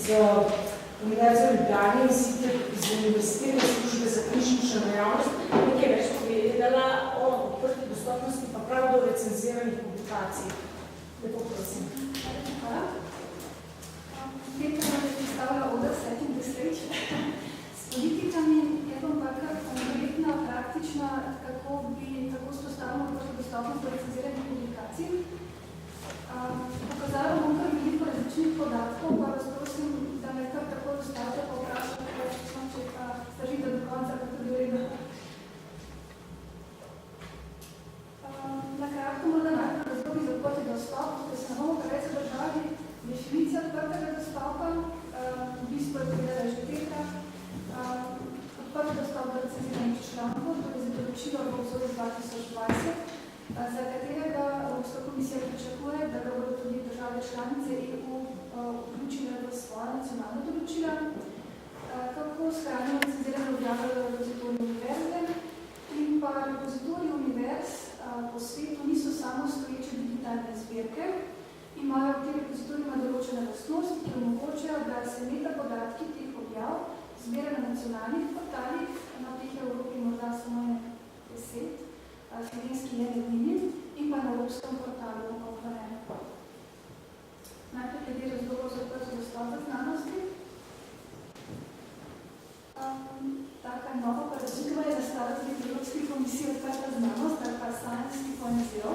z Univerzo v Ljubljani in sicer z Univerzitetne službe za knjižnično dejavnost nekaj več povedala o odprti dostopnosti, pa prav do recenziranih publikacij. Lepo prosim. Hvala. Petra nam je predstavila Oda Setting the Stage. S politikami je bom pa kar konkretna, praktična, kako spostavimo odprto dostopnost do recenziranih publikacij. Pokazala bom kar veliko različnih podatkov, pa vas prosim, da me kar tako dostavite pa vprašate, če zdržite do konca, kako bi uredno. Na kratko morda najprej razlogi za odprti dostop, da se ne bomo preveč zadržali. Definicija odprtega dostopa, v bistvu je povedala že Petra. Odprti dostop do recenziranih člankov, torej za določilo v obzorju 2020, za katerega Evropska komisija pričakuje, da ga bodo tudi države članice EU vključile v svoje nacionalne določila, kako shranjeno recenzirano objavljajo repozitoriji univerze in pa repozitoriji univerz po svetu niso samo stoječe digitalne zbirke, imajo v teh repozitorijima določene lastnosti, ki omogočajo, da se metapodatki teh objav zbira na nacionalnih portalih, na teh je v Evropi morda samo 10, slovenski je edini, in pa na evropskem portalu OpenAI. Najprej glede razlogov za odprto dostop do znanosti. Taka nova paradigma je nastala tudi v Evropski komisiji odprta znanost, ali pa Science 2.0.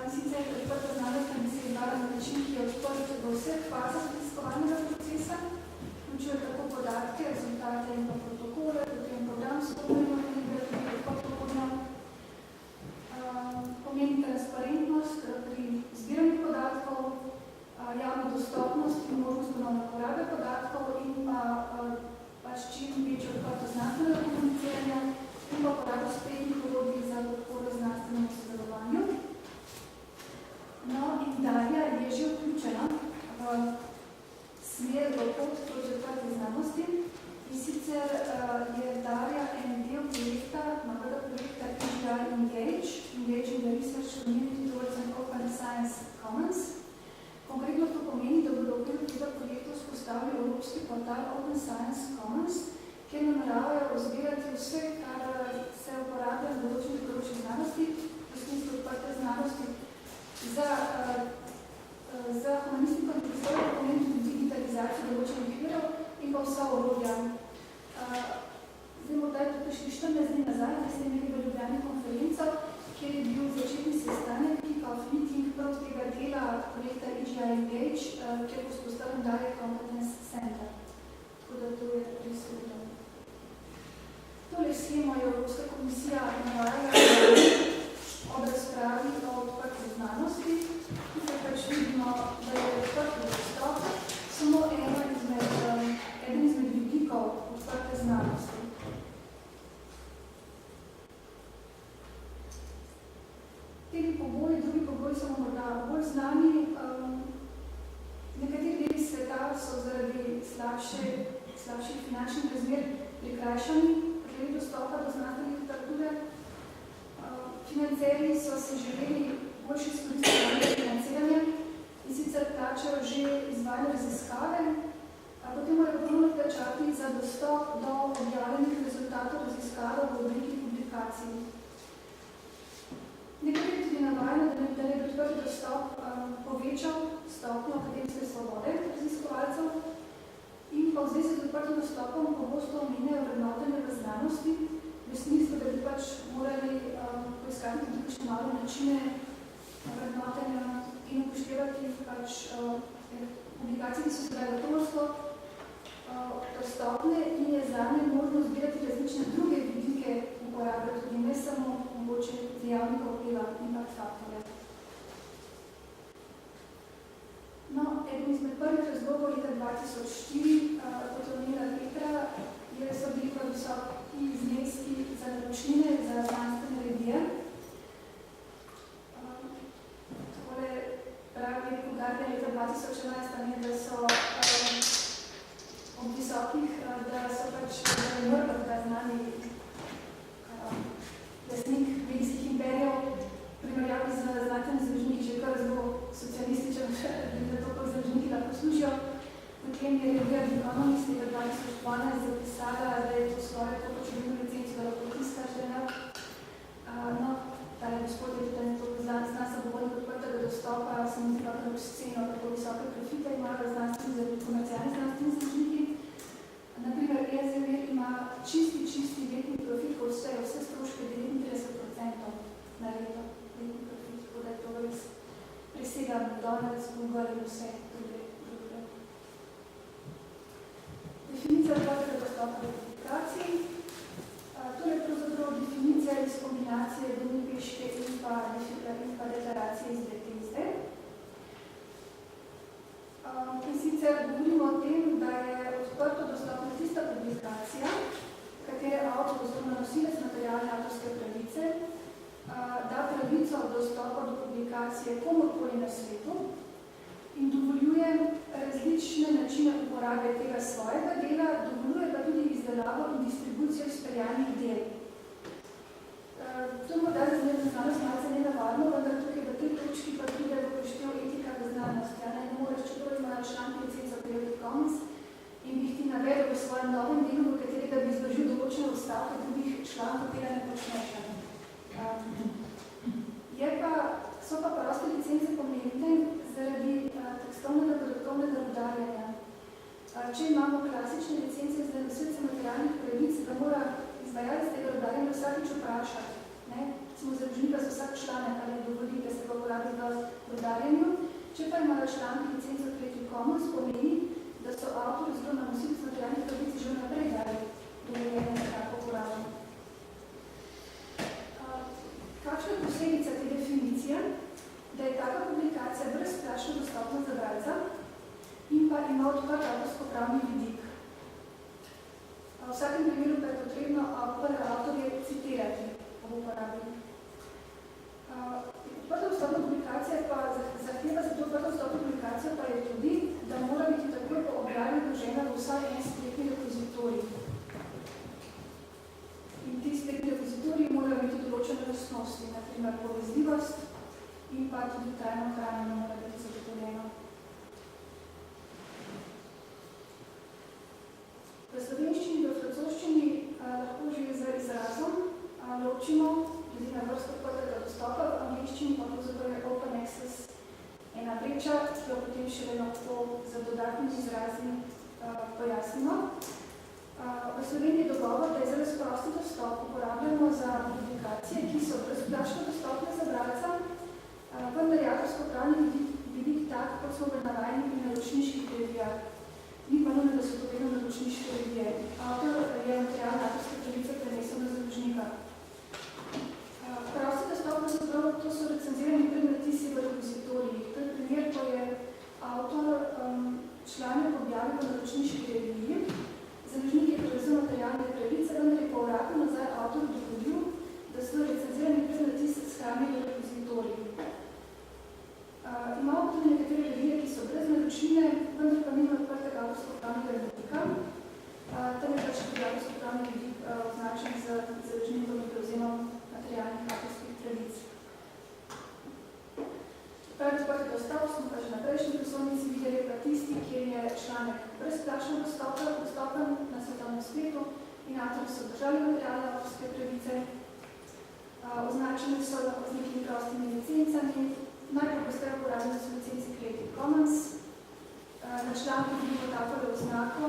In sicer odprta znanost bi se izdala na način, ki je odprt v vseh fazah raziskovalnega procesa, vključuje tako podatke, rezultate in pa protokole, potem programsko opremo in tudi podprohodno. Pomeni transparentnost pri zbiranju podatkov, javno dostopnost in možnost ponovne uporabe podatkov in pa čim večjo odprto znanstvenega komuniciranja in pa porabo spletnih orodij za podporo znanstvenemu sodelovanju. No, in Darja je že vključena v smer v pot proti odprti znanosti. In sicer je Darja en del projekta, novega projekta EGI Engage, Engaging the Research Community Towards an Open Science Commons. Konkretno to pomeni, da bodo v okviru tega projekta vzpostavili evropski portal Open Science Commons, kjer nameravajo zbirati vse, kar se uporablja na določenih področjih znanosti, v smislu odprte znanosti, za humanistiko in predstavljajo pomeni tudi digitalizacijo določenih virov in pa vsa orodja. Zdaj morda je tukaj še 14 dni nazaj, da ste imeli v Ljubljani konferenco, kjer je bil začetni sestanek, kick-off meeting prav tega dela projekta EGI Engage, kjer bo vzpostavljen Darja Competence Center. Tako da to je res vedno. Tole schemo je Evropska komisija navajala ob razpravi o odprti znanosti. Tukaj pač vidimo, da je odprti dostop samo eden izmed vidikov odprte znanosti. Temi pogoji, drugi pogoji so morda bolj znani. Nekateri deli sveta so zaradi slabših finančnih razmer prikrajšani glede dostopa do znanstvene literature. Financerji so se želeli boljše izkoristiti financiranje in sicer plačajo že izvajane raziskave, potem morajo ponovno plačati za dostop do objavljenih rezultatov raziskave v obliki publikacij. Nekaj je tudi navajeno, da ne bi odprti dostop povečal stopnjo akademske svobode raziskovalcev in pa v zvezi z odprtim dostopom pogosto omenjajo vrednotenje v znanosti, v smislu, da bi pač morali poiskati tudi kakšne malo načine vrednotenja in upoštevati pač publikacije, ki so sedaj avtorsko dostopne in je zanje možno zbirati različne druge vidike uporabe, tudi ne samo mogoče dejavnikov vpliva in pa faktorja. No, eden izmed prvih razlogov leta 2004, kot je omenila Petra, so bili pa visoki zneski za naročnine za znanstvene revije. Takole pravi Guardian leta 2011, da so ob visokih, da so pač Murdoch, ta znani lastnik medijskih imperijev, primerjavi z znanstvenimi založniki že kar zelo socialističen, da to kot založniki lahko služijo. potem je revija Economist leta 2012 zapisala, da je to skoraj to počebno licenco, da lahko tiskaš denar. No, tale gospod je tudi to zna samovodnik odprtega dostopa, sem izpravljala v sceno, kako visoke profite imajo znanstveni, komercialni znanstveni založniki. Naprimer, ESMR ima čisti letni profit, ko vse stroške 39% na leto, letni profit, tako da je to res presega McDonald's, Google in vse druge. Definicija odprtega dostopa do publikacij. To je pravzaprav definicija iz kombinacije Budimpeške in pa deklaracije iz Dresde. In sicer govorimo o tem, da je odprto dostopna tista publikacija, katere avtor oziroma nosilec materialne avtorske pravice da pravico dostopa do publikacije komorkoli na svetu in dovoljuje različne načine uporabe tega svojega dela, dovoljuje pa tudi izdelavo in distribucijo izpeljanih del. To je morda za znanost malce nenavadno, vendar tukaj v tej točki pa pride v upoštev etika v znanosti. Ne moreš, čeprav imajo članki licenco Creative Commons in bi jih ti navedel v svojem novem delu, v katerega bi izložil določene vstavke drugih člankov, tega ne počneš. So pa proste licence pomembne zaradi tekstovnega podatkovnega rudarjenja. Če imamo klasične licence za nosilce materialnih pravic, da mora izvajalec tega rudarjenja vsakič vprašati. Smo založnika za vsak članek, ali dovoli, da se ga uporabi v rudarjenju. Če pa imajo članki licenco Creative Commons, pomeni, da so avtori oziroma nosilci materialnih pravic že naprej dali dovoljenje za tako uporabo. Kakšna je posledica te definicije? Da je taka publikacija brezplačno dostopna za bralca in pa ima odprt avtorsko-pravni vidik. V vsakem primeru pa je potrebno avtorje citirati ob uporabi. Odprta dostopna publikacija pa zahteva za to odprta dostopna publikacija pa je tudi, da mora biti takoj po objavi vložena v vsaj en spletni repozitorij. In ti spletni repozitoriji morajo imeti določene lastnosti, na primer povezljivost in pa tudi trajno hranjenje mora biti zagotovljeno. V slovenščini in v francoščini lahko že z izrazom ločimo glede na vrsto odprtega dostopa, v angliščini pa pravzaprav je open access ena vreča, ki jo potem še lahko z dodatnimi izrazi pojasnimo. V Sloveniji je dogovor, da je zelo prosti dostop uporabljamo za publikacije, ki so brezplačno dostopne za bralca, vendar je avtorsko-pravni vidik tak, kot smo navajeni pri naročniških revijah. Ni pa nujno, da so to vedno naročniške revije. Avtor je materialne avtorske pravice prenesel na založnika. Prosti dostop, to so recenzirani prednatisi v repozitoriji. To je primer, ko je avtor članek objavil v naročniški reviji, založnik je prevzel materialne pravice, vendar je po vratu nazaj avtor dovolil, da so recenzirani prednatisi shranili v repozitoriji. Imamo tudi nekatere revije, ki so brez naročnine, vendar pa nima odprtega avtorsko-pravnega vidika. Tam je pač tudi avtorsko-pravni vidik označen z založnikom in prevzemom materialnih avtorskih pravic. Pravi odprti dostop smo pa že na prejšnji prosovnici videli pa tisti, kjer je članek brezplačno dostopen na svetovnem spletu in avtorji so držali materialne avtorske pravice. Označeni so lahko z nekimi prostimi licencami. Najpogosteje uporabljene so licence Creative Commons. Na članku vidimo takole oznako,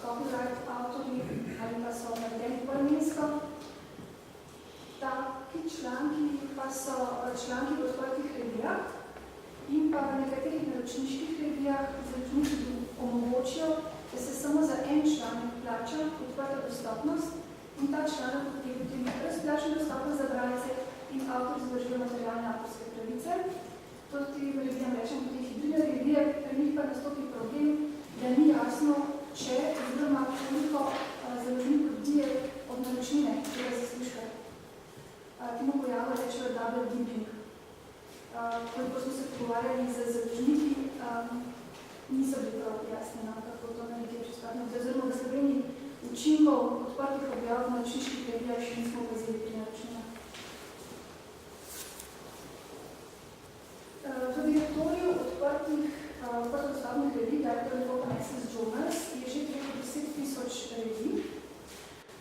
copyright avtorji ali pa so navedeni poimensko. Taki članki pa so članki v odprtih revijah in pa v nekaterih naročniških revijah založniki omogočijo, da se samo za en članek plača odprta dostopnost in ta članek je potem brezplačno dostopnost za bralce in avtor izložijo materialne avtorske pravice. To ti revijam rečem tudi hibridne revije, pri njih pa nastopi problem, da ni jasno, če oziroma koliko založnik odbije od naročnine tega zaslužka. Temu pojavu rečejo double dipping. Koliko smo se pogovarjali z založniki, niso bili prav jasneno, kako to naredijo čez partner. Oziroma v Sloveniji učinkov odprtih objav v naročniških revijah še nismo opazili pri naročninah. V direktoriju odprtih dostopnih revij, torej Open Access Journals, je že preko 10.000 revij.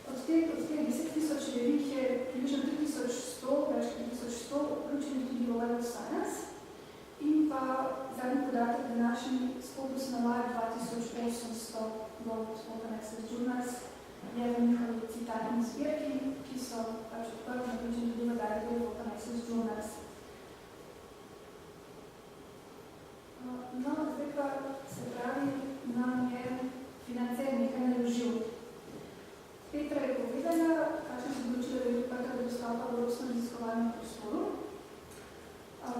Od teh 10.000 revij je približno 3.100, več kot 3.100 vključenih tudi v Web of Science in pa zadnji podatek današnji Scopus navaja 2.800 Open Access Journals je v njihovi citatni zbirki, ki so pač odprti napričani tudi v dalje Open Access Journals. No, zdaj pa se pravi, nam je financer nekaj naložil. Petra je povedala, kakšne so določile glede odprtega dostopa v evropskem raziskovalnem prostoru.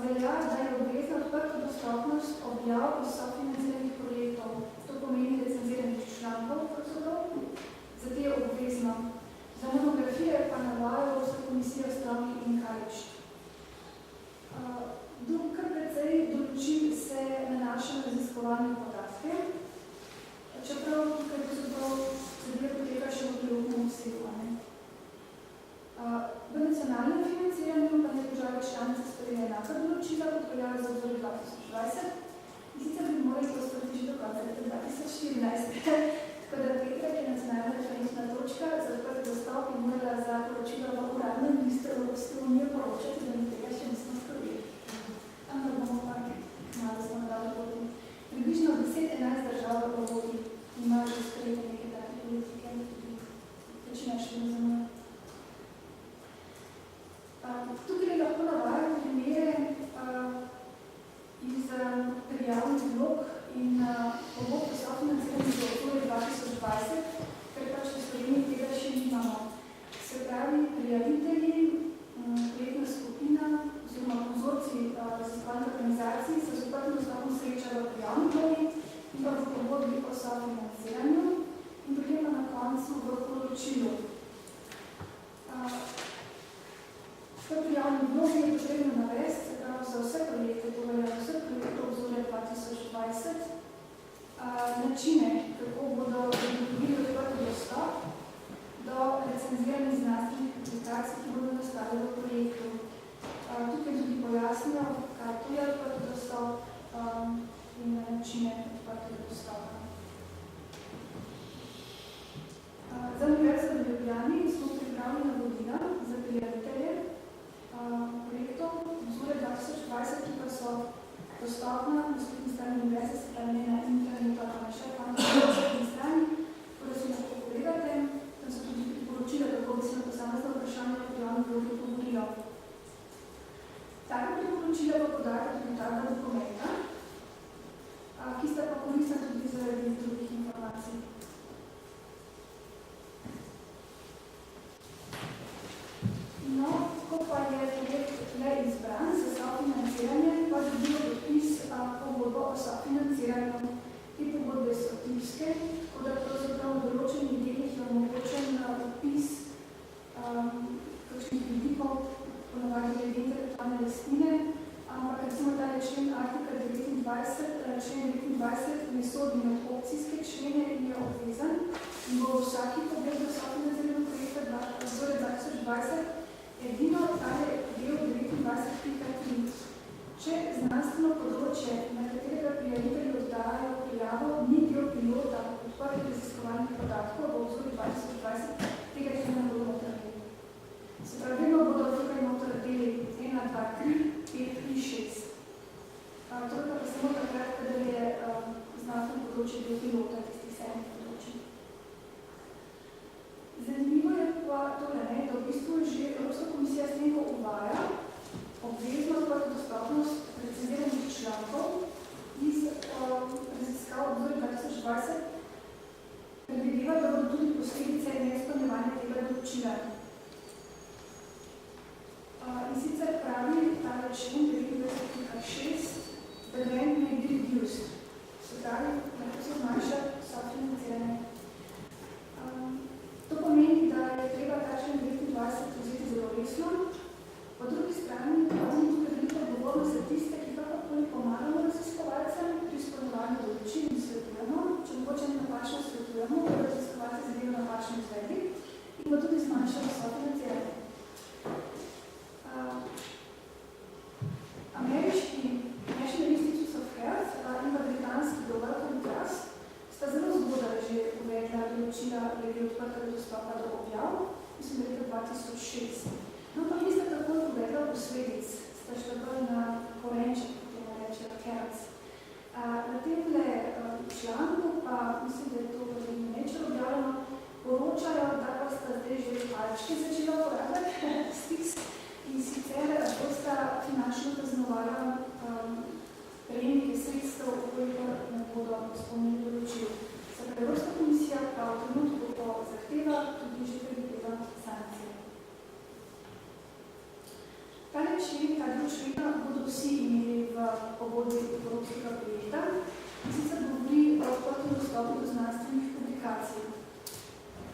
Velja, da je obvezna odprta dostopnost objav in sofinanciranih projektov. To pomeni recenziranih člankov procedov, za te je obvezno. Za monografije pa navaja Evropska komisija Strong in Encouraged. Kar precej določil se nanaša na raziskovalne podatke, čeprav tukaj zadeve poteka še v pilotnem obsegu. V nacionalnem financiranju pa ne države članice sprejela enaka določila, kot veljajo za obzorje 2020, in sicer bi morali postoriti že do konca leta 2014. Tako da Petra, ki je nacionalna referenčna točka za odprti dostop, je morala za poročilo v uradnem listu Evropske unije poročati, da mi tega še nismo storili. Ampak bomo pa malo smo dali vodi. Približno 10-11 držav v Evropi ima že sprejeti neke take politike, tudi večina še ne zanima. Tukaj lahko navajam primere iz prijavnih vlog in pobud po sofinanciranju za obzorje 2020, ker pač v Sloveniji tega še nimamo. Se pravi, prijavitelji, projektna skupina oziroma konzorcij raziskovalnih organizacij se z odprtim dostopom srečajo v prijavni vlogi in pa v pogodbi o sofinanciranju in potem pa na koncu v poročilu. V prijavni vlogi je potrebno navesti, se pravi za vse projekte, to velja vse projekte obzorja 2020, načine, kako bodo dobili odprti dostop do recenziranih znanstvenih aplikacij, ki bodo nastali v projektu. Tukaj tudi pojasnijo, kaj to je odprti dostop in načine odprtega dostopa. Za Univerzo v Ljubljani smo pripravili navodila za prijavitelje projektov obzorja 2020, ki pa so dostopna na spletni strani Univerze, se pravi ne na internetu, ali na še pa na spletni strani, tako da si lahko pogledate, tam so tudi priporočila, kako bi se na posamezno vprašanje v prijavni vlogi pogovorilo. Tako priporočila pa podajo tudi ta dokumenta, ki sta pa koristna tudi zaradi drugih informacij. No, ko pa je projekt le izbran za sofinanciranje, pa dobijo dopis pogodbo o sofinanciranju. Te pogodbe so tipske, tako da pravzaprav v določenih delih je omogočen opis kakšnih vidikov, ponovadi glede intelektualne lastnine, ampak recimo ta člen artikla 29 ne sodi med opcijske člene in je obvezen in bo v vsaki pogodbi o sofinanciranju projekta obzorja 2020 edino tale del 29.3. Če znanstveno področje, na katerega prijavitelji oddajajo prijavo, ni del pilota odprtih raziskovalnih podatkov v obzorju 2020, tega ne bodo notrdeli. Se pravi, vedno bodo tukaj notrdeli 1, 2, 3, 5 in 6. To je pa samo takrat, kadar je znanstveno področje del pilota tistih 7 področij. Zanimivo je pa tole, da v bistvu že Evropska komisija s tem, ko uvaja obvezno odprto dostopnost recenziranih člankov iz raziskav obzorja 2020, predvideva, da bodo tudi posledice neizpolnjevanja tega določila. In sicer pravi tale člen 29.6, the grant may be reduced. Se pravi, lahko se zmanjša sofinanciranje. To pomeni, da je treba ta člen 29 vzeti zelo resno. Po drugi strani pa ni tukaj veliko odgovornost za tiste, ki kakorkoli zdaj že palčke začela uporabljati stis in sicer bosta finančno kaznovala prejemnike sredstev, koliko ne bodo izpolnili določil. Evropska komisija pa v trenutku po zahteva tudi že predvideva sankcije. Tale člen, ta del člena bodo vsi imeli v pogodbi evropskega projekta, in sicer govori o odprtem dostopu do znanstvenih publikacij.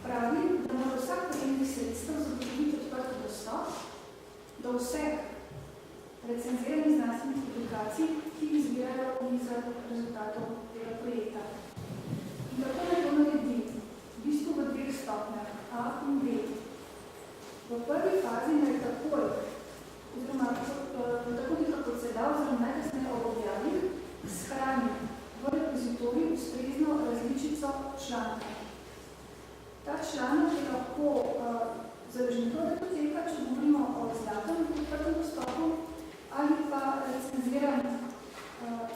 Pravi, da mora vsak prejemnik sredstev zagotoviti odprt dostop do vseh recenziranih znanstvenih publikacij, ki izbirajo iz rezultatov tega projekta. In tako naj to naredi, v bistvu v dveh stopnjah, A in B. V prvi fazi naj takoj, oziroma tako nekako se da, oziroma najkasneje ob objavi, shrani v repozitoriju ustrezno različico članka. Ta članek je lahko založnikov datoteka, če govorimo o izdatem odprtem dostopu, ali pa recenziran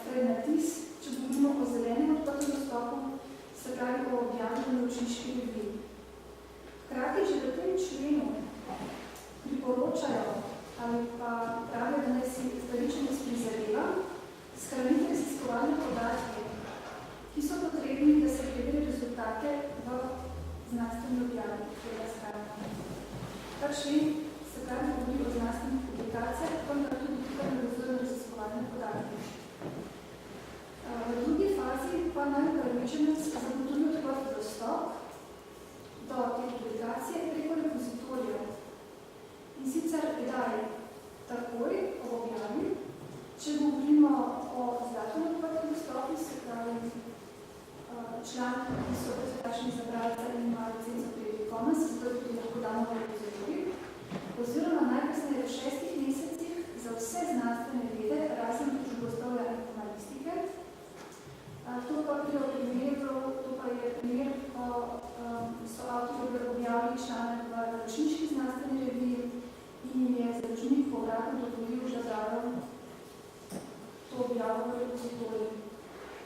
prednatis, če govorimo o zelenem odprtem dostopu, se pravi o objavi v naročniški reviji. Hkrati, že v tem členu priporočajo ali pa pravijo, da naj si upravičenec prizadeva shraniti raziskovalne podatke, ki so potrebni, da se preveri rezultate v znanstveni objavi tega shranka. Ta člen se pravi govori o znanstvenih publikacijah, vendar tudi tukaj navezuje raziskovalne podatke. V drugi fazi pa naj upravičenec zagotovi odprt dostop do te publikacije preko repozitorijev. In sicer kdaj? Takoj ob objavi, če govorimo o izdatnem odprtem dostopu, se pravi članki, ki so brezplačni za bralca in imajo licenco Creative Commons, zato tudi lahko damo v repozitorij, oziroma najkasneje v 6 mesecih za vse znanstvene vede, razen družboslovja in humanistike. To pa je primer, ko so avtorji objavili članek v naročniški znanstveni reviji in je založnik povratno dovolil, da dajo to objavo v repozitoriju.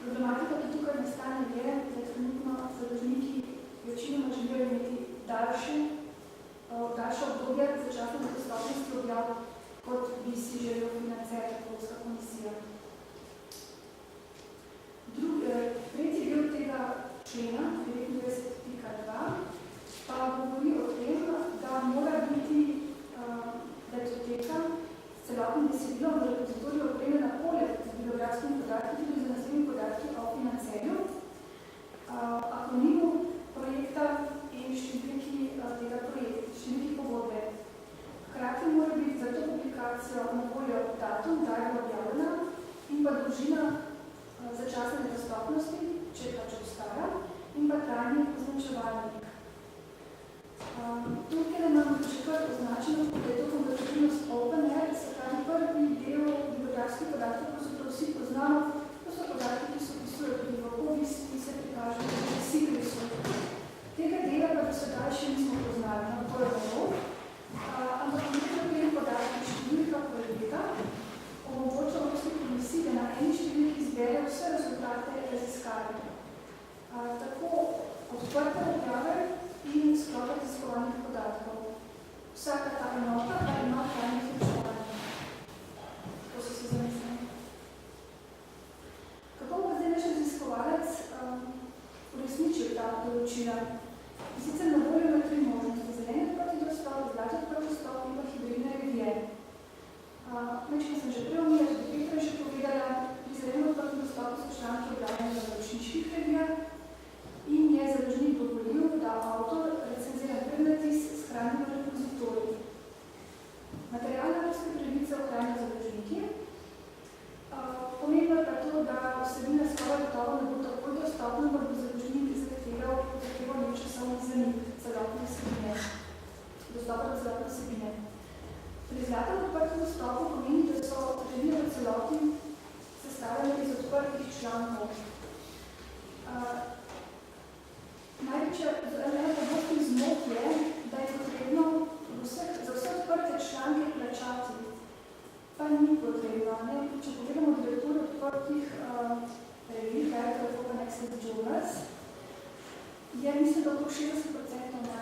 Problematika, ki tukaj nastane, je, da trenutno založniki večinoma želijo imeti daljše obdobje za časne dostopnosti objav, kot bi si želel financirati Evropska komisija. Tretji del tega člena, 29.2, pa govori o tem, da mora biti datoteka s celotnim besedilom v repozitoriju opremljena poleg z bibliografskimi podatki, tudi z naslednjimi podatki o financerju, akronimu projekta in številki tega projekta, številki pogodbe. Hkrati mora biti za to publikacijo na voljo datum, kdaj je objavljena, in pa dolžina začasne nedostopnosti, če pač obstara, in pa trajni označevalnik. Tukaj nam še kar označeno, da je to kompatibilnost OpenAir, se pravi prvi del bibliografskih podatkov, ko so to vsi poznamo, to so podatki, ki se opisujejo tudi v obis, ki se prikažejo v SIGRIS-u. Tega dela pa do sedaj še nismo poznali na prvo, ampak nekaj podatki številka projekta omogoča Evropski komisiji, da na eni številki izbere vse rezultate raziskave. Tako odprte objave in sklope raziskovalnih podatkov. Vsaka ta enota pa ima trajno vključevanje. To so se zamislili. Kako bo zdaj naš raziskovalec uresničil ta določila? In sicer na voljo ima 3 možnosti. Zeleni odprti dostop, zlati odprti dostop in pa hibridne revije. Nekaj sem že prej omenila, tudi Petra že povedala, pri zelenem odprtem dostopu so članki objavljeni v naročniških revijah in je založnik dovolil, da avtor recenzira prednatis shrani v repozitoriju. Materialne evropske pravice ohranijo založniki. Pomembno je pa to, da vsebina skoraj gotovo ne bo takoj dostopna, da bo založnik zahteval nek časovni zamik celotne vsebine, dostopa do celotne vsebine. Pri zlatem odprtem dostopu pomeni, da so revije v celoti sestavljene iz odprtih člankov. Največja pogosti zmot je, da je potrebno za vse odprte članke plačati. Pa ni potrebno. Če pogledamo direktore odprtih revij, Writer of Open Access Journals, je mislim, da okrog 60% na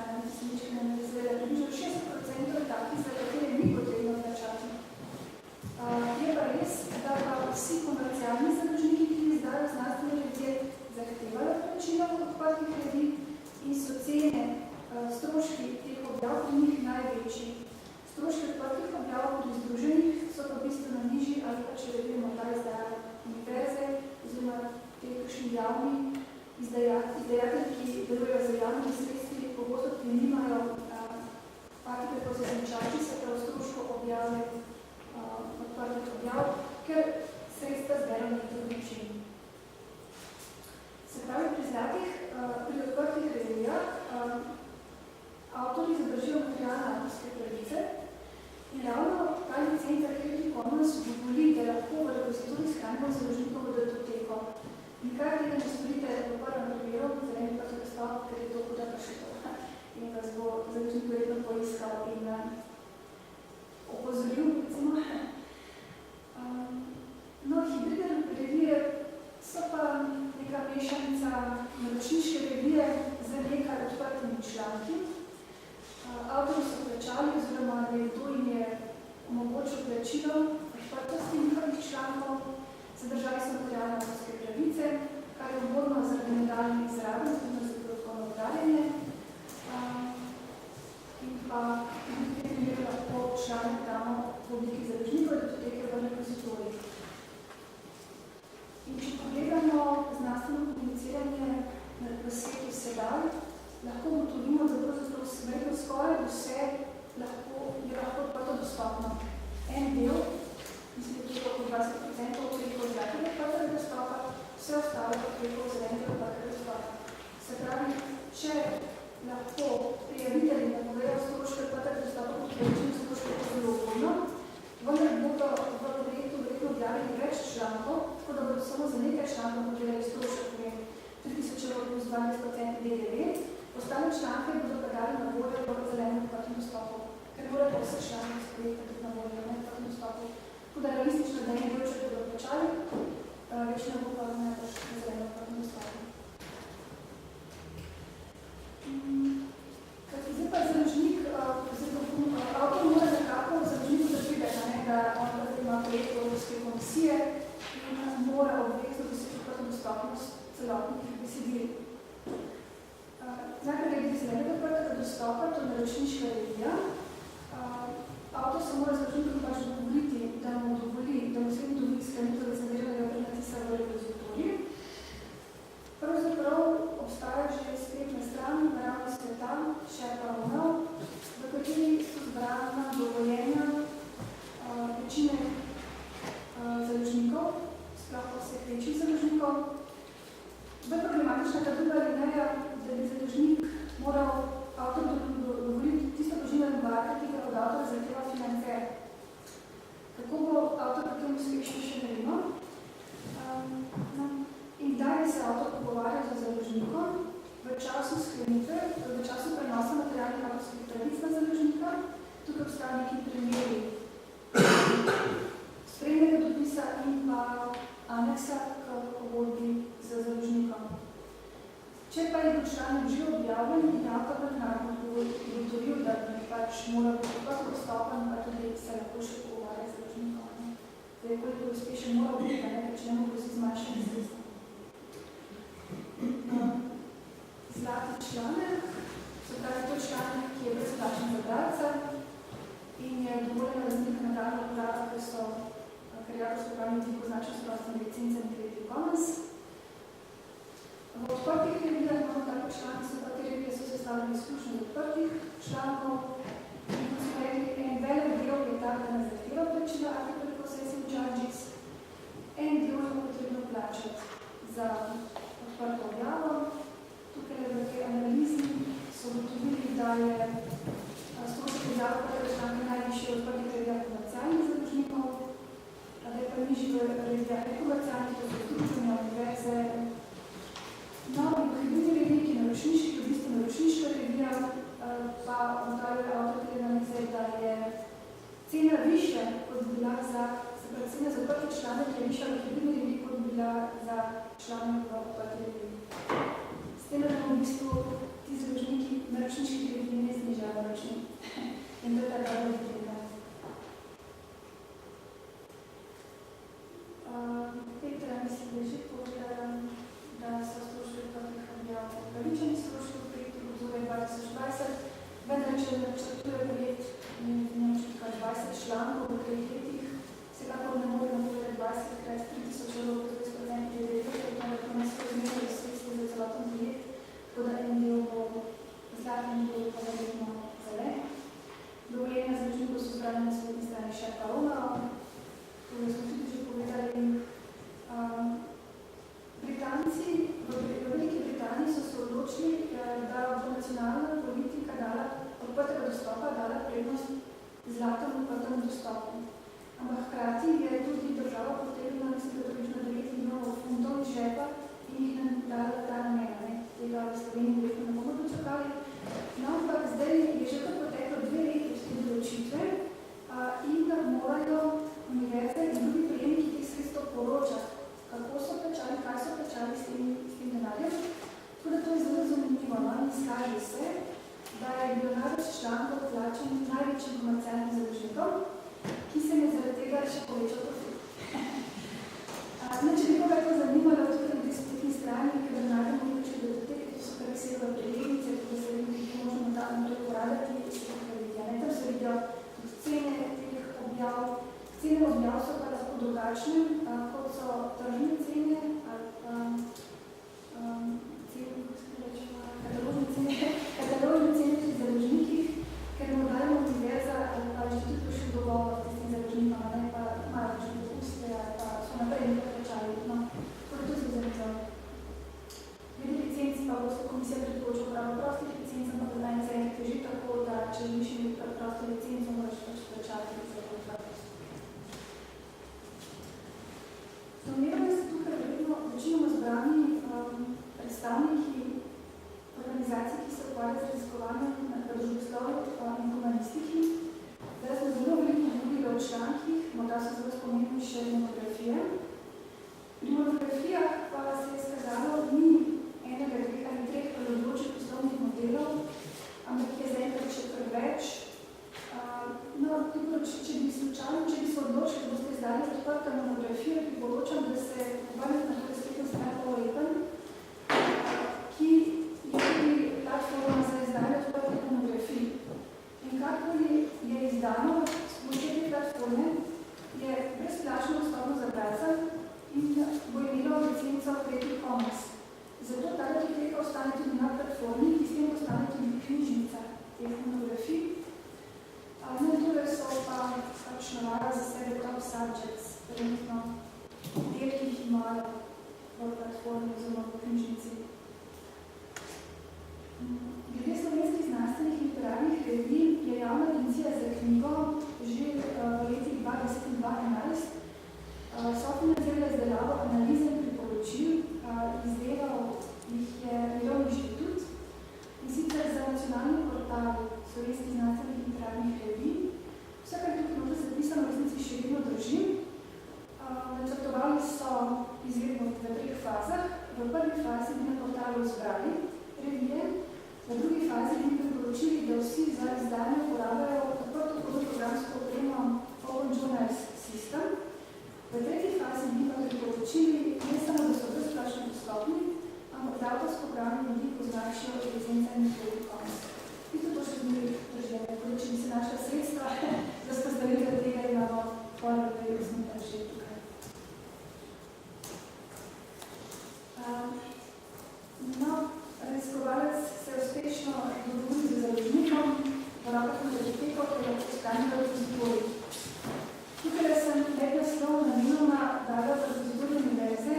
različni javni izdajatelji, ki delujejo z javnimi sredstvi, pogosto ki nimajo taki prepoznavčači, se prav stroško objave odprtih objav, ker sredstva zberajo na drug način. Se pravi, pri odprtih revijah avtorji zadržijo materialne avtorske pravice in ravno ta licenca Creative Commons dovoli, da lahko v repozitorij shranimo založnikom v datoteko. Nikar tega ne storite v prvem primeru, zeleni pa so dostop, ker je to huda kršitev in vas bo založnik verjetno poiskal in opozoril, recimo. No, hibridne revije so pa neka mešanica naročniške revije z nekaj odprtimi članki. Avtori so plačali oziroma nekdo jim je omogočil plačilo odprtosti njihovih člankov, zadržali so materialne avtorske pravice, kar je ugodno zaradi nadaljne izrabe, zato za dodatkovno oddaljanje. In pa v tem primeru lahko članek damo v obliki založnikov, da to teke v repozitorij. In če pogledamo znanstveno komuniciranje v svetu sedaj, lahko ugotovimo, da pravzaprav skoraj vse je lahko odprto dostopno. En del, mislim, da je to 20% preko zlatega odprtega dostopa, vse ostalo pa preko zelenega odprtega dostopa. Se pravi, če lahko prijavitelji napovejo stroške odprtega dostopa, kot večino stroške je zelo ugodno, vendar bodo v projektu verjetno objavili več člankov, tako da bodo samo za nekaj člankov podelali strošek 3000 € plus 12% DDV, ostale članke bodo pa dali na voljo v zelenem odprtem dostopu, ker morajo pa vse članke iz projekta tudi na voljo v odprtem dostopu. Tako da realistično, da ne bodo, če bodo plačali, več ne bo pa na zelenem odprtem dostopu. Zdaj pa založnik, avtor mora nekako založniku zapriti, da on ima projekt Evropske komisije in mora obvezno doseči odprto dostopnost celotnih besedil. Najprej glede zelenega odprtega dostopa, to je naročniška revija. Avtor se mora založnikom pač dovoliti, da mu slednji dovoli sklenitev recenziranega prednatisa v repozitoriju. Pravzaprav obstaja že spletna stran na ravni sveta, SharePoint, v kateri so zbrana dovoljenja večine založnikov, sploh pa vseh večjih založnikov. Zdaj problematična ta druga alineja, da bi založnik moral avtor dovoliti tisto dolžino embarga, ki ga od avtora zahteva financer. Kako bo avtor potem uspešno, še ne vemo. In kdaj bi se avtor pogovarjal z založnikom v času sklenitve, v času prenosa materialnih avtorskih pravic na založnika, tukaj obstaja neki primeri spremnega dopisa in pa aneksa k pogodbi z založnikom. Če pa je članek že objavljen in avtor naknadno ugotovil, da bi pač moral biti odprto dostopen, pa tudi se lahko še pogovarja z založnikom. Zdaj, koliko uspešen mora biti, če ne mogo si zmanjšati sredstva. Zlati članek, se pravi to članek, ki je brezplačen za bralca in je dovoljena raznika nadaljna uporaba, ker je avtorsko pravni jezik označen s prostimi licencami Creative Commons. V odprtih revijah imamo tako članke, so pa te revije so sestavljene izključno iz odprtih člankov in kot smo rekli, en velik del je tak, da ne zahteva plačila article processing charges, en del je potrebno še povečal profil. Če bi koga to zanimalo, tudi na tej spletni strani, ki da najdemo nekaj biblioteke, to so karakserove pregledice, ki se možemo tam to uporabljati, tam se vidijo tudi cene teh objav. Cene objav so pa lahko drugačne, kot so tržne cene ali pa kataložne cene pri založnikih, ker morda je univerza ali pa že tudi prišli dogovor s tem založnikom, ne pa imajo že dopuste ali pa so naprej nekaj plačali. No, to se zanimivo. Glede licenci pa boste komisija priporočila uporabo prostih licenc, ampak da najce je teži tako, da če niš imeti prosto licenco, moraš pač plačati za odpravnost. Domnevamo se tukaj vedno večinoma zbrani predstavniki organizacij, ki se ukvarjajo z raziskovanjem na družboslovju in humanistiki. Zdaj smo zelo veliko govorili o člankih, morda so zelo spomenuli še monografije. Pri monografijah pa se je skazalo, ni enega, dveh ali treh prevladujočih poslovnih modelov, ampak je zaenkrat še kar več. Če bi se odločili, da boste izdali odprta monografija, priporočam, da se obrnete na spletno stran OEPN, ki je tudi platforma za izdanje odprtih monografij. In karkoli je izdano s pomočjo te platforme, je brezplačno dostopno za bralca in bo imelo licenco Creative Commons. Zato ta biblioteka ostane tudi na platformi, ki s tem ostane tudi knjižnica teh monografij. Torej so pa pač navara za sebe top subjects, trenutno del, ki jih imajo v platformi oziroma v knjižnici. Glede slovenskih znanstvenih literarnih revij je Javna agencija za knjigo že v letih 2010 in 2011 sofinancirala izdelavo analize in priporočil, izdelal jih je Mirovni inštitut in sicer za nacionalni portal slovenskih znanstvenih literarnih revij. Vse, kar je tukaj noto zapisano, v resnici še vedno drži. Načrtovali so izvedbo v treh fazah. V prvi fazi bi na portalu zbrali revije, v drugi fazi bi priporočili, da vsi za izdanje uporabljajo odprto programsko opremo Open Journals System. V tretji fazi bi pa priporočili ne samo, da so brezplačno dostopni, ampak da avtorsko programe ljudi označijo licenca in Creative Commons. In to še zmeri države, če bi se našla sredstva, da spostavitev tega imamo hvala, da je vznika že tukaj. Raziskovalec se je uspešno dogovoril z založnikom, v rokah biblioteko, ki je ohranila repozitorij. Tukaj sem lep naslov namenoma dala v repozitorij univerze,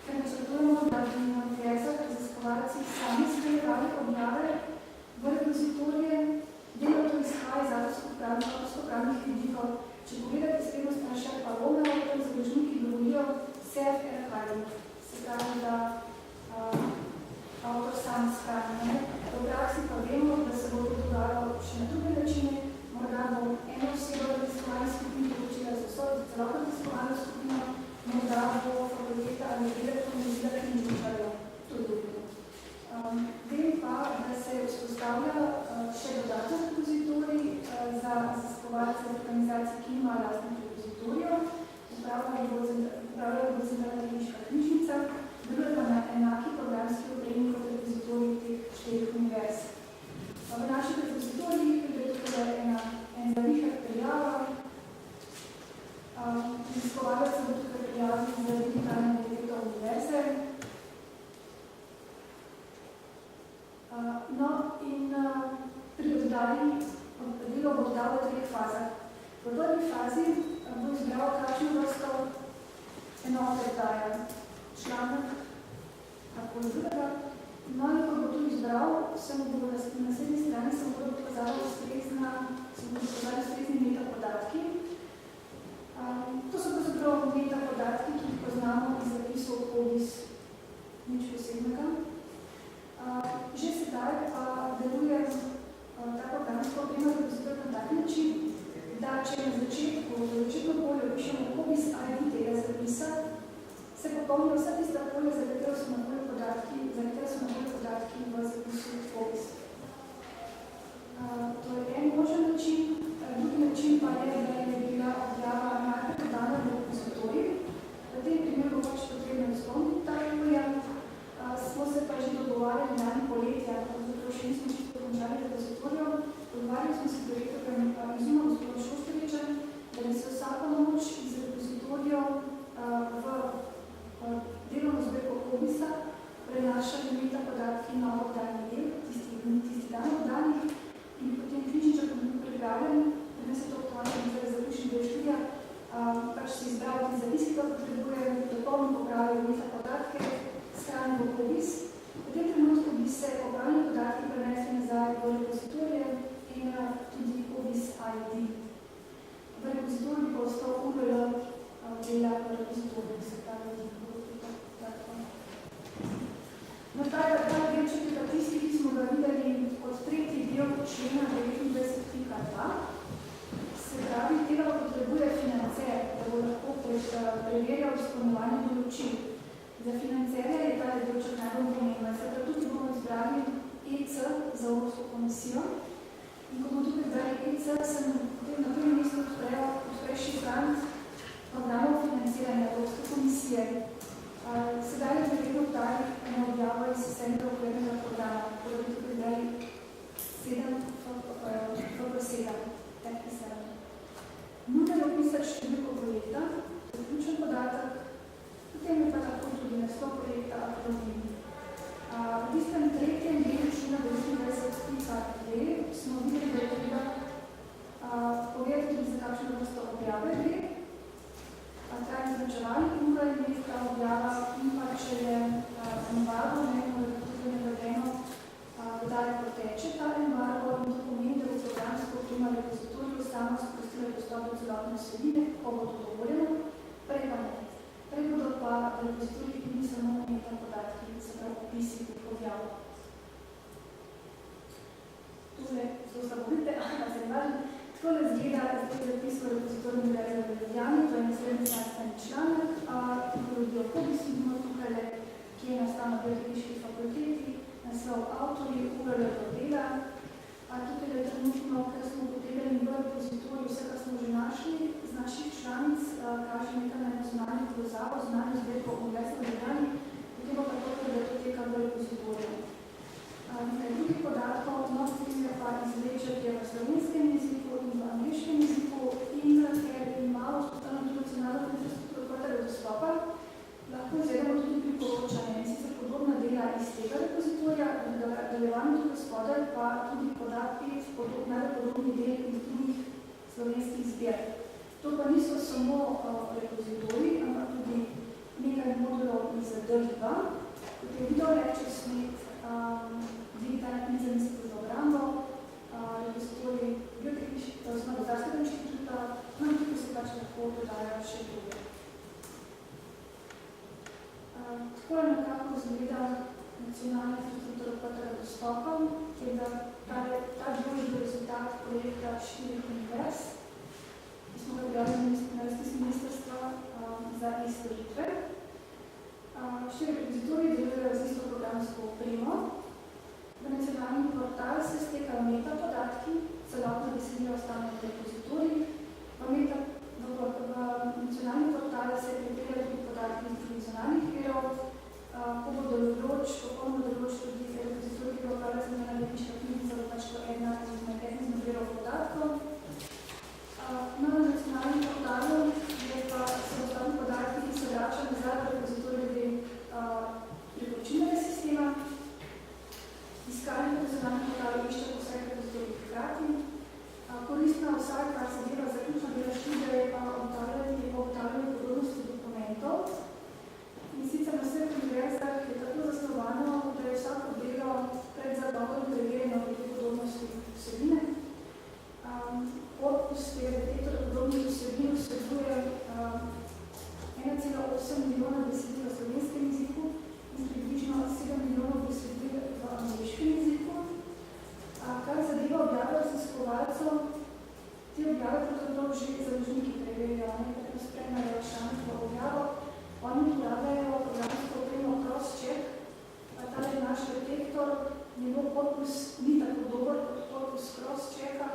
ker načrtujemo, da bi na univerzah raziskovalci sami sprejevali objave v repozitorije, delo to izhaja iz avtorsko-pravnih vidikov. Če pogledate spredno stran Sherpa Romeo, tam založniki govorijo self-archiving, se pravi, da avtor sam shrani. V praksi pa vemo, da se bo to dogajalo še na druge načine, morda bo eno osebo raziskovalne skupine določila za celotno raziskovalno skupino, morda bo fakulteta ali direktor naredila knjižničarjo, to je dobro. Vem pa, da se vzpostavlja še dodatno repozitorij za raziskovalce organizacij, ki imajo lastnih repozitorijev, upravljajo bo centralna tehniška knjižnica, deluje pa na enaki programski opremi kot repozitorij teh štirih univerz. V naših repozitorijih je tukaj en zavihar prijava, raziskovalec se bo tukaj prijavil za digitalne direktor univerze. Pri oddaji delo bo oddal v treh fazah. V prvi fazi bo izbral kakšno vrsto enote daja članek, tako drugega. In ko bo to izbral, se mu bo na naslednji strani se mu bodo pokazali ustrezni metapodatki. To so pravzaprav metapodatki, ki jih poznamo iz zapisov Codis, nič posebnega. Že sedaj pa deluje ta programska oprema repozitorij na tak način, da če na začetku, v začetno polje pišemo Codis ID tega zapisa, se popolnijo vsa tista polja, za katero so na voljo podatki v zapisu Codis. To je en možen način, drugi način pa je, da je bila objava prinašali metapodatki novo danih del, tisti dan oddanih, in potem knjižničar, ko bi bil pripravljen, da se to ukvarjali za zaključni del študija, pač si izbral ti zapis, ki ga potrebuje, dopolno popravil metapodatke, shranil v opis. V tem trenutku bi se popravljeni podatki prenesli nazaj v repozitorije in tudi opis ID. V repozitoriju bo ostal URL dela v repozitoriju, se pravi, no, ta delček je pa tisti, ki smo ga videli od tretji del člena 29.2. Se pravi, tega potrebuje financer, da bo lahko preverjal izpolnjevanje določil. Za financerja je ta delček najbolj pomemben. Se pravi, tukaj bomo izbrali EC za Evropsko komisijo. In ko bomo tukaj izbrali EC, sem potem na prvem mestu odpreš izbrant programov financiranja Evropske komisije. Sedaj je verjetno vdaj ena objava iz 7. okvirnega programa, ko bi tukaj izbrali 7. Nujno je opisati številko projekta, zaključen podatek, potem je pa tako tudi naslov projekta akronim. V tistem tretjem delu člena 29.2 smo videli, da je treba povedati tudi za kakšno vrsto objave gre, ta izračevalni ura je ta objava in pa če je embargo, da je tudi navedeno, kdaj poteče ta embargo, in to pomeni, da bo programsko oprema repozitoriju samo sprostila dostop do celotne vsebine, ko bo to dovoljeno, prej pa ne. Prej bodo pa repozitoriji tudi samo metapodatki, se pravi opisi teh objav. Tule zelo zabolite, a se ne važem. Tole zgleda zapis v repozitoriju Univerze v Ljubljani, to je naslednji znanstveni članek, tipologijo Hobis imamo tukaj, ki je nastal na Biotehniški fakulteti, naslov avtorji, URL do dela. Tukaj je trenutno, ker smo potegali v repozitoriju vse, kar smo že našli, z naših članic, kaže nekaj na nacionalnih povezavo, znanje zbirko Univerze v Ljubljani, potem pa tako, da to teka v repozitoriju. Nekaj drugih podatkov, je pa izvlečati v slovenskem jeziku in v angliškem jeziku in ker imamo vzpostavljeno tudi nacionalno infrastrukturo odprtega dostopa, lahko izvedemo tudi priporočanje, in sicer podobna dela iz tega repozitorija, nadaljevanje tukaj spodaj pa tudi podatki najpodobni del iz drugih slovenskih zbir. To pa niso samo repozitoriji, ampak tudi nekaj modulov iz DRIV, kot je video lecture suite, digitalna knjiga za obrambo, repozitorij Biotehniškega inštituta, no in tukaj se pač lahko dodajo še druge. Tako je nekako izgleda nacionalna infrastruktura odprtega dostopa, ki je ta družbi rezultat projekta 4 univerz, ki smo ga objavili na razpis ministrstva za e-storitve. 4 repozitoriji delujejo z isto programsko opremo. V nacionalni portal se stekajo metapodatki, celotno besedilo ostane v repozitoriji. V nacionalni portal se pripeljajo tudi podatki iz tradicionalnih virov, ko bo popolno določ tudi repozitorij, ki bo upravlja Zmena Biotehniška knjiga, bo pač to ena izmed virov podatkov. Na nacionalnem portalu je pa se dostopni podatki, ki se vračajo nazaj v repozitorij priporočilnega sistema. Iskanje po nacionalnem portalu išče po vseh repozitorjih hkrati. Koristna vsaka zadeva zaključna dela študija je pa ugotavljanje podrobnosti dokumentov. In sicer na vseh univerzah je tako zasnovano, da je vsako delo pred zadovoljno preverjeno glede podrobnosti vsebine. Korpus tega detektora podrobnih vsebin vsebuje 1,8 milijona besedil v slovenskem jeziku in približno 7 milijonov besedil v angleškem jeziku. Kar zadeva objave raziskovalcev, te objave pravzaprav že založniki preverijo, nekaj spremljajo šansko objavo. Oni uporabljajo programsko opremo CrossCheck, tale naš detektor, njegov korpus ni tako dober kot korpus CrossChecka,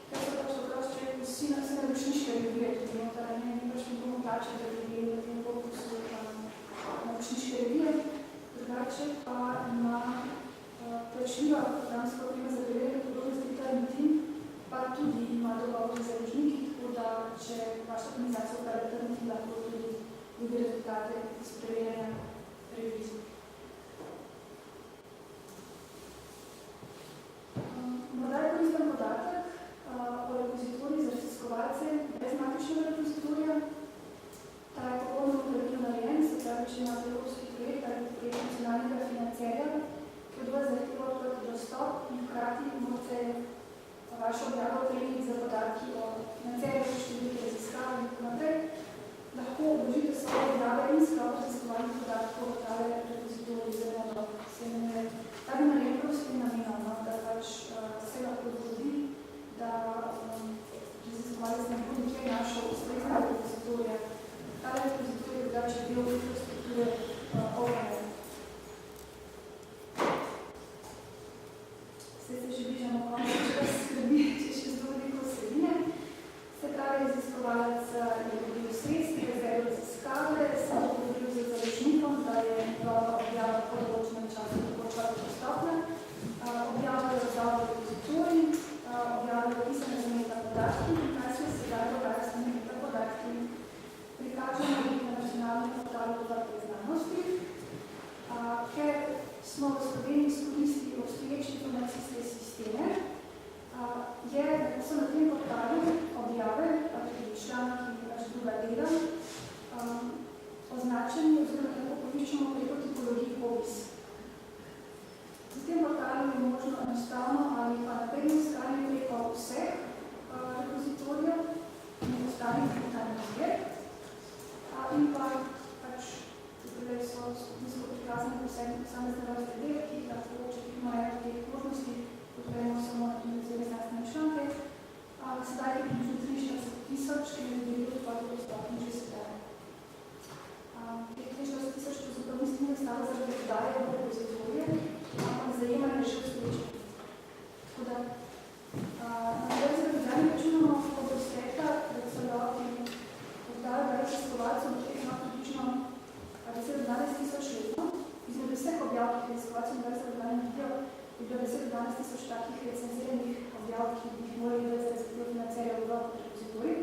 ker so pač v CrossChecku vsi naročniške revije tudi noter, ne pač mi bomo plačati, da revije v tem korpusu naročniške revije, drugače pa ima plačljiva programska oprema za preverjanje podrobnosti Turnitin, pa tudi ima dogovor z založniki, tako da če vaša organizacija uporablja Turnitin, lahko tudi druge rezultate iz preverjanja revizij. ima evropski projekt ali projekt nacionalnega financerja, ki od vas zahteva odprti dostop in hkrati morate vašo objavo opremiti za podatki o financerju, številke raziskav in tako naprej. Lahko obložite svoje objave in sklop raziskovalnih podatkov v tale repozitorij zelo se imenuje. Ta bi naredil s tem namenom, da pač se lahko zgodi, da raziskovalec ne bo nikjer našel ustrezne repozitorije. Tale repozitorij je drugače del infrastrukture OpenAI. Se že bližamo koncu, če vas skrbi, če še zelo veliko vsebine. Se pravi, raziskovalec je dobil sredstvi, rezervo raziskave, se je dobil z založnikom, da je njegova objava po določenem času počala dostopna. Objava je razdal v repozitorij, objava je opisane za metapodatki in kaj se sedaj dogaja s metapodatki. Prikažemo jih na nacionalnem portalu odprte znanosti, ker smo v Sloveniji izkoristili obstoječe informacijske sisteme, so na tem portalu objave, pa tudi članki in druga dela, označeni oziroma lahko poiščemo preko tipologij POBIS. Na tem portalu je možno enostavno ali pa napredno iskanje preko vseh repozitorijev in ostalih digitalnih zbir. In pa pač so nizko prikazane posamezne razne dele, ki jih lahko, če imajo teh možnosti, podpremo samo na organizirane znanstvene članke. Sedaj je približno 43 000, ki je delilo odprto dostopno že sedaj. Teh 43 000 pravzaprav nismo nastalo zaradi prodaje v repozitorije, ampak zajemanje že obstoječih. Tako da, na zdaj zavedanje računamo, ko bo stekla, da celoti oddajo raziskovalcev, ki ima približno 10-12 000 letno. Izmed vseh objav, ki raziskovalcev na raziskovalnem vidijo, je bilo 10-12 000 takih recenziranih objav, ki bi jih morali vedeti za financerje v repozitorij.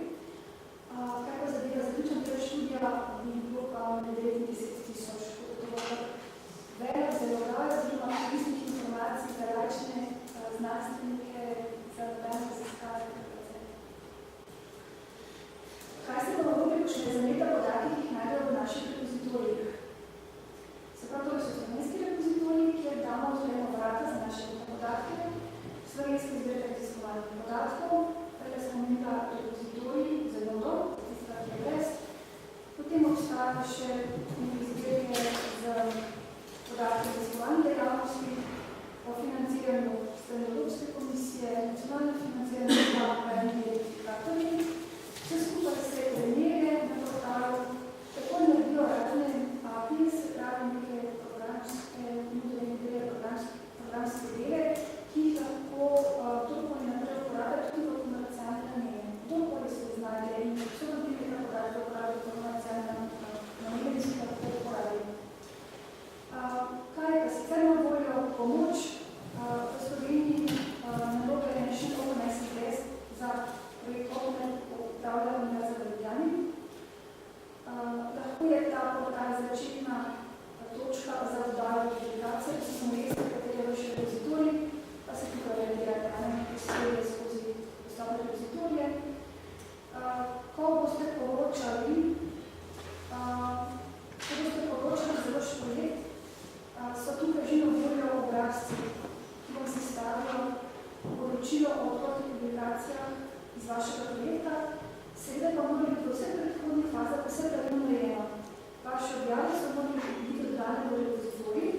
Kaj pa zadeva zaključen del študija, bi bilo pa 90 000. To bo velik zalogaj oziroma koristnih informacij za različne znanstvenike, za nadaljnje raziskave. Kaj se pa lahko počne za metapodatki, ki jih najdejo v naših repozitorijih? Se pravi, to so slovenski repozitoriji, kjer damo odpremo vrata za naše metapodatke, slovenski zbirke raziskovalnih podatkov, tukaj smo imela repozitoriji za jodo, tistega, ki je brez. Potem obstajajo še nekaj zbirke z podatki raziskovalnih dejavnosti, o financiranju strani Evropske komisije, nacionalne financiranje in verifikatorji. Vse skupaj se trenire na portalu, tako naredijo razne API, se pravi neke programske dele, ki jih lahko kdorkoli naprej uporablja tudi v komercialne namene. Kdorkoli se znajde in so dobili na podatke uporabljajo v komercialne namene, ki se lahko uporabljajo. Kaj je pa sicer na voljo pomoč v Sloveniji naloga je še OpenSSS za projekt OpenSSS upravljala Univerza v Ljubljani. Lahko je ta portal začetna točka za oddajo publikacije, ki so mesta, katere je še repozitorij, pa se tukaj reagirate skozi dostopne repozitorije. Ko boste poročali za vaš projekt, so tukaj že na voljo obrazci, ki vam se stavijo poročilo o odprtih publikacijah iz vašega projekta. Seveda pa mora biti v vseh predhodnih fazah vse pravilno narejeno. Vaše objave so morali biti dodane v repozitorij,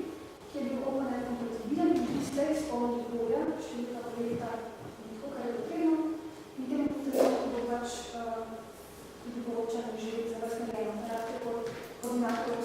ki je bil OpenAI kompatibilen in ki ste izpolnili pogoje, številka projekta in tako, kar je potrebno. In temu potrebno bo pač tudi poročanje že za vas narejeno. Koordinator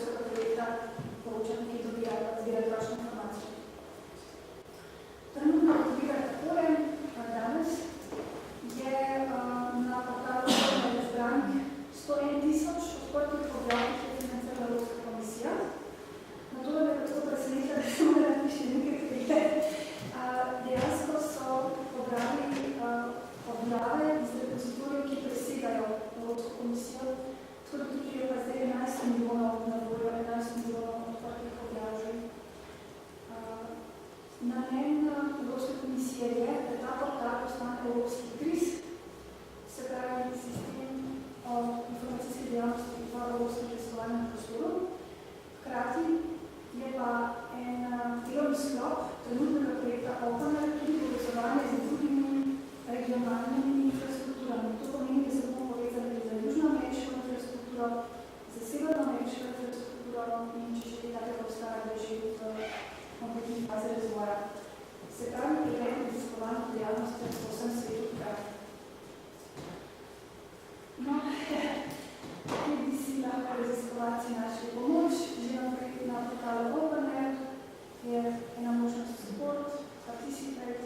in če že takega obstaja, da je že v kompletni fazi razvoja. Se pravi, pregled raziskovalnih dejavnosti po vsem svetu hkrati. No, kje bi si lahko raziskovalci našli pomoč, že na portalu OpenAir je ena možnost support, participate.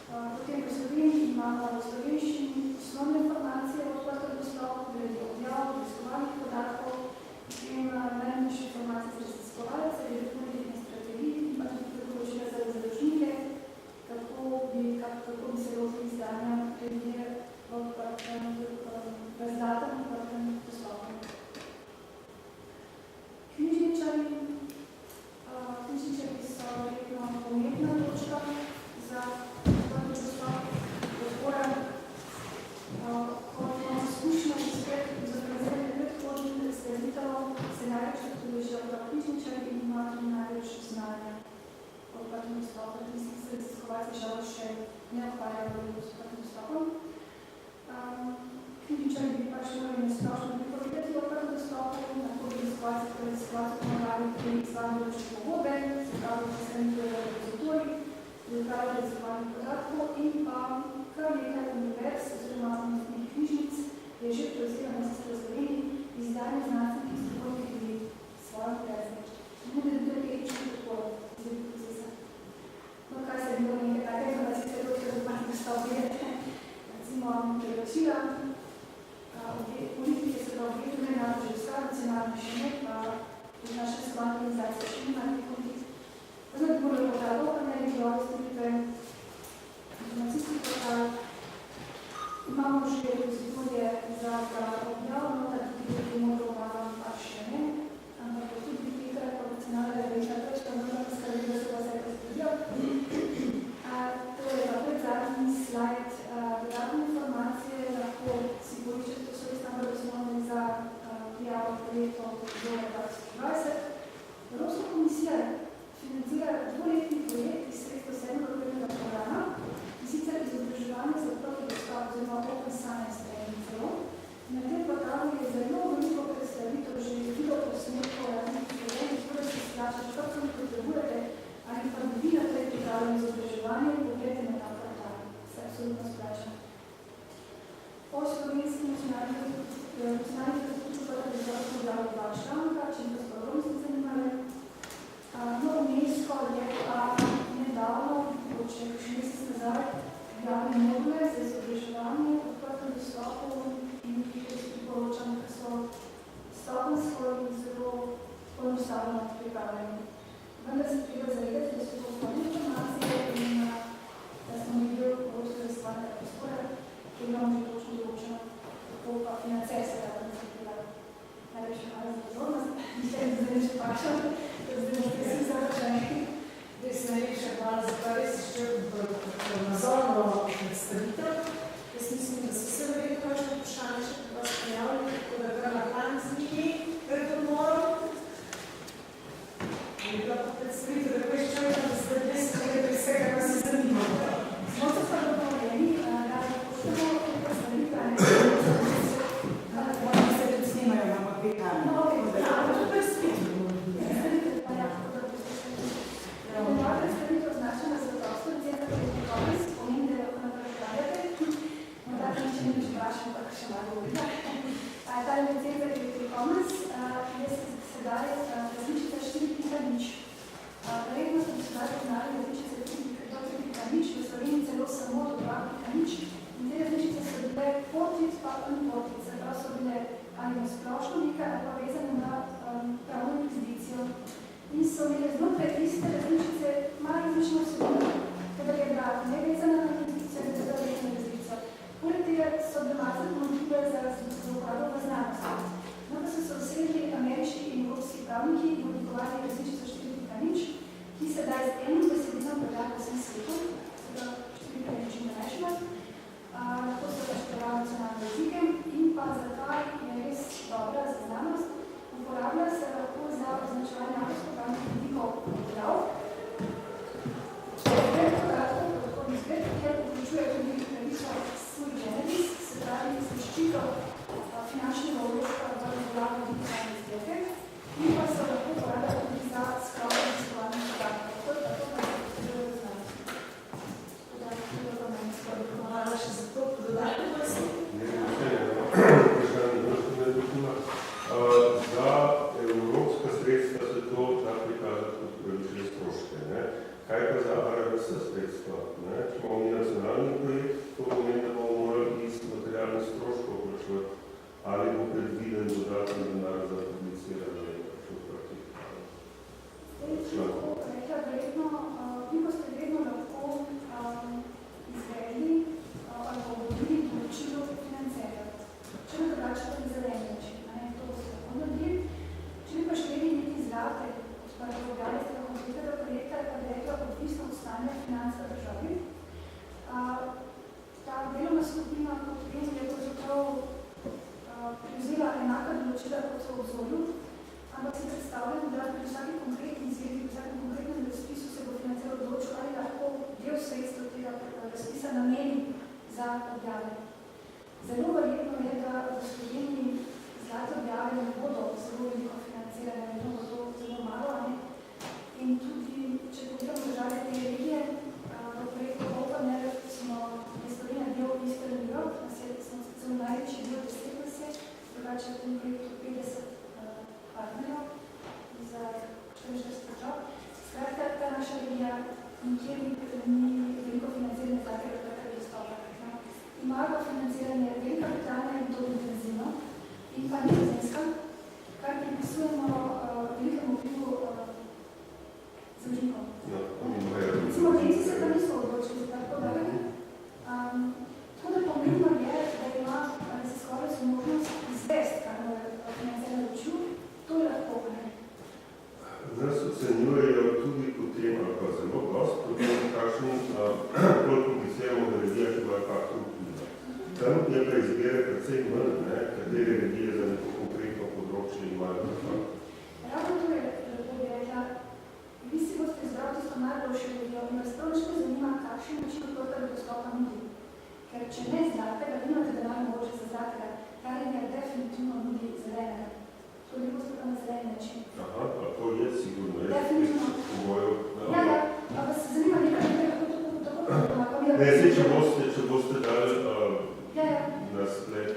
Potem v Sloveniji imamo v slovenščini osnovne informacije o odprtem dostopu, glede objav, raziskovalnih podatkov, potem najmanjše informacije za raziskovalce, glede politične strategije in pa tudi priporočila za založnike, kako bi se lotili izdanja revije v razdatem odprtem dostopu. Knjižničarji so verjetno pomembna točka za odprti dostop, podpora. Kot imamo izkušnjo spet z organiziranjem predhodnih predstavitev, se največ udeležijo prav knjižničarji in imajo tudi največ znanja o odprtem dostopu. Mislim, da se raziskovalci žal še ne ukvarjajo z odprtim dostopom. Knjižničarji bi pač morali nasplošno pripovedati o odprtem dostopu, lahko bi raziskovalci pomagali pri izvajanju določene pogodbe, se pravi, da se njihovi repozitorji, pripravljajo raziskovalnih podatkov in pa kar nekaj univerz oziroma nekih knjižnic je že prevzelo na Sloveniji izdanje znanstvenih in strokovnih ljudi svoje univerze. Nudi tudi etično podporo izvedbi procesa. No, kaj se je bilo nekaj takega, da si se točka odprtih dostopov vidite, recimo prevlačila, politike se da objedne na že nacionalne šine, pa tudi naše raziskovalne organizacije še nima nekaj politik. Potem bi morali portal OpenAir, regionalne storitve, informacijski portal. Imamo že repozitorije za objavno, da tudi bi morali obavljati pa še ne, ampak tudi nekaj proporcionalnega rečna točka, moramo poskrbeti, da se pa vse razpodijo. To je pa predzadnji slajd, dodatne informacije, lahko si poiščete, to so res najbolj osnovne za prijavo projektov do 2020. Evropska komisija financira dvoletni projekt iz sredstva 7. okvirnega programa, in sicer izobraževanje za odprti dostop oziroma Open Science Training. Na tem portalu je zelo veliko predstavitev, že video posnetkov raznih izvedenih, torej se splača, če kako ne potrebujete, ali pa bi na tej pripravljeni izobraževanje, pogledajte na ta portal. Se absolutno splača. O slovenski nacionalni institutu pa da bi zelo objavili dva članka, če bi vas podrobnosti zanimali. No, UNESCO je pa nedavno, če še mesec nazaj, objavili module za izobraževanje, odprtem dostopu in ki se priporočam, ker so stopensko in zelo poenostavljeno pripravljeni. Vendar se treba zavedati, da so to osnovne informacije in da smo mi del evropske raziskovalnega prostora, ki imamo že točno določeno, kako pa financer se da nas tega. Najlepša hvala za pozornost, mislim, da zdaj še pašam, da zdaj boste vsi zavrženi. Res najlepša hvala za to, res še nazorno predstavitev. Jaz mislim, da so vse verjetno kakšne vprašanje še pri vas prijavili, tako da gre na plan z njimi pred odmorom. Je bila pa predstavitev, da kaj čovjeka, da ste dnes nekaj vsega, kar se zanima. Smo se pa dogovorjeni, da poštemo predstavitev, da se tudi snimajo na mapikarno. No, ok, Ja, to je predstavitev. Moja predstavitev označena za prostor, centa Creative Commons, pomeni, da lahko naprej pravljate. Morda to niče ne bi vprašal, pa še malo govorila. Ta je centa Creative Commons, je sedaj različica 4.0. Verjetno ste sedaj poznali različice do 3.0, v Sloveniji celo samo do 2.0. In te različice so bile portrit pa unportrit, se prav so bile ali na splošno nekaj, ali pa vezane na pravno inkvizicijo. In so imeli znotraj iste različice malo različno vsebino, kadar je bila nevezana na inkvizicijo in teda vezana različico. Poleg tega so bile malce pomanjkljive za uporabo v znanosti. No, pa so se usedli ameriški in evropski pravniki in oblikovali različico 4.0, ki sedaj z enim besedinom predaja po vsem svetu, seveda 4.0 International, lahko so razpravljali nacionalnim jezikom in pa zakaj je res dobra za znanost. Uporablja se lahko za označevanje avtorsko-pravnih vidikov objav. Zbir podatkov, podatkovni zbir, kjer vključuje tudi pravico sui generis, se pravi zaščito finančnega vložka v objavu digitalnih to da prikazati kot pravične stroške. Ne? Kaj pa za ARS sredstva? Če imamo mi nacionalni projekt, to pomeni, da bomo morali iz materialnih stroškov plačevati, ali bo predviden dodatni denar za publiciranje odprtih člankov. Verjetno, vi boste vedno lahko izvedli ali pa obodili določilo financerja. Če ne drugače pa bi zeleni način, to boste lahko naredili. Če bi pa šli neki zlate, pa da objavili ste konkretnega projekta, pa bi rekla odvisno od stanja financ v državi. Ta delovna skupina kot vem je pravzaprav prevzela enaka določila kot so v obzorju, ampak si predstavljam, da pri vsaki konkretni izvedbi, pri vsakem konkretnem razpisu se bo financer odločil, ali lahko del sredstva tega razpisa nameni za objave. Zelo verjetno je, da v Sloveniji zlate objave ne bodo zelo veliko financirane, vedno bo to zelo malo. In tudi, če pogledamo države te regije, v projektu Opener smo je Slovenija del Eastern Europe, smo celo največji del 10 nas je, drugače v tem projektu 50 partnerov za 40 držav. Skratka, ta naša regija nikjer ni veliko financiranje takega odprtega dostopa. Imajo pa financiranje velika Britanija in to intenzivno in pa Nizozemska, kar pripisujemo velikemu vplivu zemljikom. Recimo, Nemci se pa niso odločili za tako dalje. Tako da pomembno je, da ima raziskovalec možnost izvesti, kar mu je financiranje odločil, to je lahko. Nas ocenjujejo tudi potem, ali pa zelo dost, potem kakšni, koliko publiciramo v regijah, ki bojo faktor vpliva. Tam je pa izbire precej manj, katere regije za neko konkretno področje imajo na faktor. Ravno to je, da bi rekla, vi si boste izbrali tisto najboljše regijo in vas pravniško zanima, kakšen način odprtega dostopa nudi. Ker če ne zlatega, nimate denar mogoče za zlatega, ta regija definitivno nudi zelenega. Tudi boste pa na zeleni način. Aha, pa to je sigurno, definitivno. Ja, pa vas zanima nekaj, kako to ne, če boste dali na sled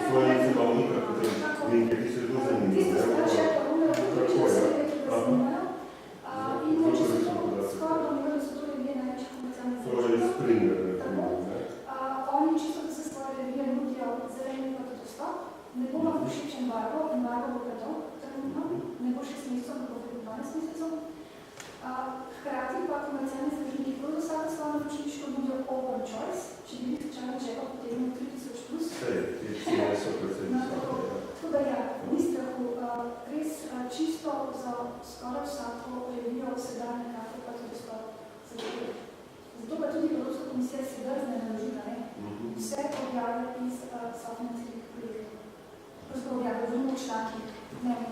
svoje cenovnika, potem ki se zelo zanimivo. Tisto znači, da bomo različne slede, ki vas zanimajo. In če se to skoraj domnevali, so to ljudje največjih komercialnih To je Springer, Oni čisto, da se skoraj revije nudijo zeleni dostop, ne bo vam všeč embargo bo predolg, trenutno, ne bo 6 mesecev, ne bo 12 mesecev. Hkrati pa komercialni združniki bodo vsako svojo naročniško nudijo open choice, če bi bili slučajno čega potegnil 3000 plus. Tako da ja, ni strahu, res čisto za skoraj vsako revijo se da nekako pa tudi dostop zagotoviti. Zato pa tudi Evropska komisija se drzne naložila, vse objave iz sofinanciranih projektov. Prosto objave v drugih člankih, ne v